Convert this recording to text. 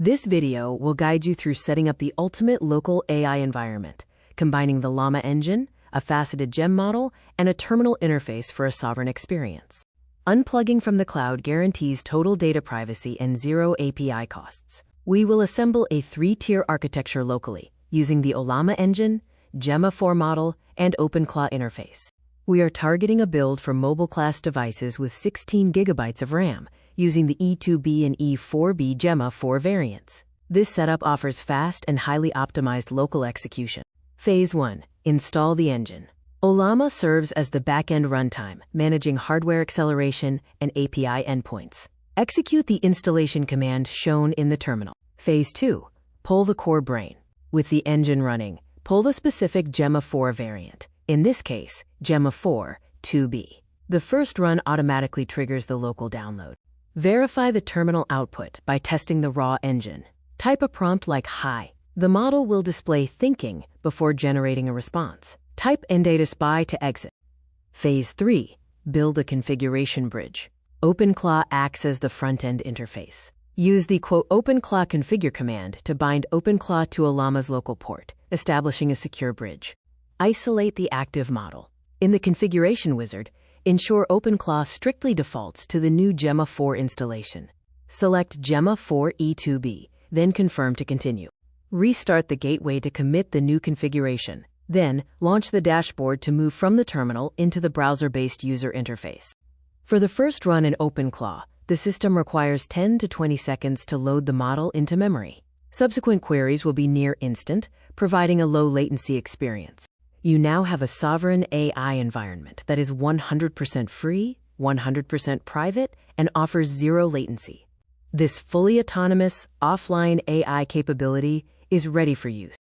This video will guide you through setting up the ultimate local AI environment, combining the Llama engine, a faceted gem model, and a terminal interface for a sovereign experience. Unplugging from the cloud guarantees total data privacy and zero API costs. We will assemble a 3-tier architecture locally, using the Ollama engine, Gemma 4 model, and OpenClaw interface. We are targeting a build for mobile-class devices with 16 GB of RAM, using the E2B and E4B Gemma 4 variants. This setup offers fast and highly optimized local execution. Phase 1. Install the engine. Ollama serves as the back-end runtime, managing hardware acceleration and API endpoints. Execute the installation command shown in the terminal. Phase 2. Pull the core brain. With the engine running, pull the specific Gemma 4 variant, in this case, Gemma 4 2B. The first run automatically triggers the local download. Verify the terminal output by testing the raw engine. Type a prompt like "Hi." The model will display thinking before generating a response. Type "ndataspy" to exit. Phase 3. Build a configuration bridge. OpenClaw acts as the front-end interface. Use the "OpenClaw configure" command to bind OpenClaw to Ollama's local port, establishing a secure bridge. Isolate the active model. In the configuration wizard, ensure OpenClaw strictly defaults to the new Gemma 4 installation. Select Gemma 4 E2B, then confirm to continue. Restart the gateway to commit the new configuration. Then, launch the dashboard to move from the terminal into the browser-based user interface. For the first run in OpenClaw, the system requires 10 to 20 seconds to load the model into memory. Subsequent queries will be near instant, providing a low-latency experience. You now have a sovereign AI environment that is 100% free, 100% private, and offers zero latency. This fully autonomous, offline AI capability is ready for use.